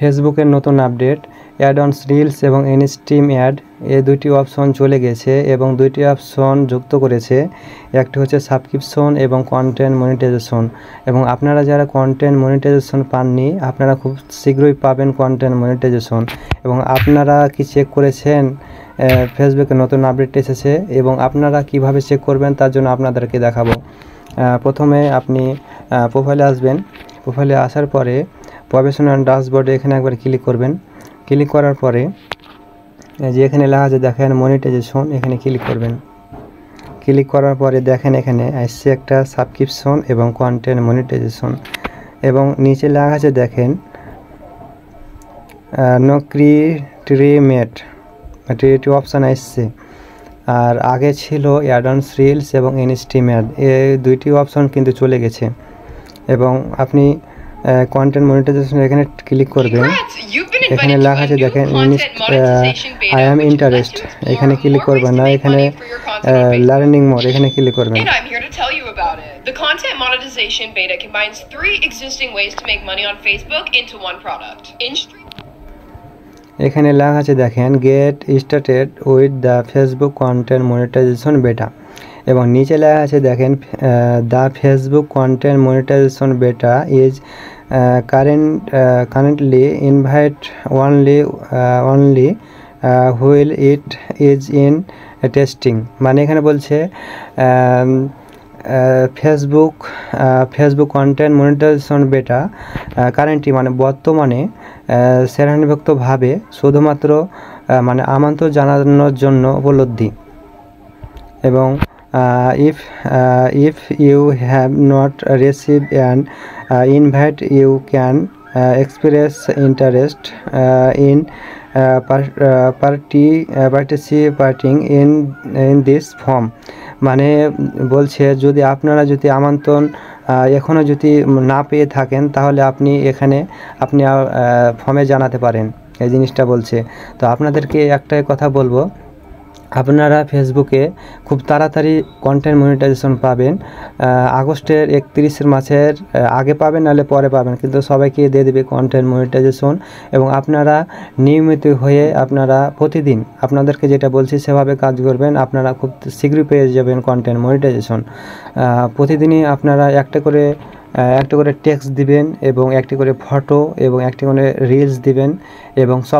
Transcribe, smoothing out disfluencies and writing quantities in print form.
ফেসবুকের নতুন update add অনস reels এবং ইনস্ট্রিম অ্যাড এই দুইটি অপশন চলে গেছে এবং দুইটি অপশন যুক্ত করেছে। একটি হচ্ছে সাবস্ক্রিপশন এবং কন্টেন্ট মনিটাইজেশন। এবং আপনারা যারা কন্টেন্ট মনিটাইজেশন পাননি আপনারা খুব শীঘ্রই পাবেন কন্টেন্ট মনিটাইজেশন। এবং আপনারা কি চেক করেছেন ফেসবুকে নতুন আপডেট এসেছে এবং আপনারা কিভাবে চেক করবেন তার জন্য আপনাদেরকে দেখাবো। প্রথমে আপনি প্রোফাইলে আসবেন। প্রোফাইলে আসার পরে প্রফেশনাল ড্যাশবোর্ডে এখানে একবার ক্লিক করবেন। ক্লিক করার পরে যে এখানে লেখা আছে দেখেন মনিটাইজেশন, এখানে ক্লিক করবেন। ক্লিক করার পরে দেখেন এখানে আসছে একটা সাবস্ক্রিপশন এবং কন্টেন্ট মনিটাইজেশন এবং নিচে লেখা আছে দেখেন নো ক্রিয়েটিভ অপশান আসছে। আর আগে ছিল অ্যাড অনস রিলস এবং ইনস্ট্রিম অ্যাড, এই দুইটি অপশন কিন্তু চলে গেছে। এবং আপনি কন্টেন্ট মনিটাইজেশন এখানে ক্লিক করবেন। এখানে লেখা আছে দেখেন আই অ্যাম ইন্টারেস্ট, এখানে ক্লিক করবেন না, এখানে লার্নিং মোর এখানে ক্লিক করবেন। The content monetization beta combines 3 existing ways to make money on Facebook into one product. এখানে লেখা আছে দেখেন get started with the Facebook content monetization beta এবং নিচে লেখা আছে দেখেন the Facebook content monetization beta is currently invite only while it is in testing. মানে এখানে বলছে Facebook content monetization beta currently মানে বর্তমানে শ্রেণীভুক্তভাবে শুধুমাত্র মানে আমন্ত্রণ জানানোর জন্য উপলব্ধি। এবং if you have not received an invite you can express interest in participating in this form। মানে বলছে যদি আপনারা আমন্ত্রণ এখনও যদি না পেয়ে থাকেন তাহলে আপনি ফর্মে জানাতে পারেন, এই জিনিসটা বলছে। তো আপনাদেরকে একটাই কথা বলবো, আপনারা ফেসবুকে খুব তাড়াতাড়ি কন্টেন্ট মনিটাইজেশন পাবেন। আগস্টের 31 মাসের আগে পাবেন নাহলে পরে পাবেন, কিন্তু সবাইকে দিয়ে দেবে কন্টেন্ট মনিটাইজেশন। এবং আপনারা নিয়মিত হয়ে আপনারা প্রতিদিন আপনাদেরকে যেটা বলছি সেভাবে কাজ করবেন, আপনারা খুব শীঘ্রই পেয়ে যাবেন কন্টেন্ট মনিটাইজেশন। প্রতিদিনই আপনারা একটা করে টেক্সট দিবেন এবং একটি করে ফটো এবং একটি করে রিলস দিবেন এবং সব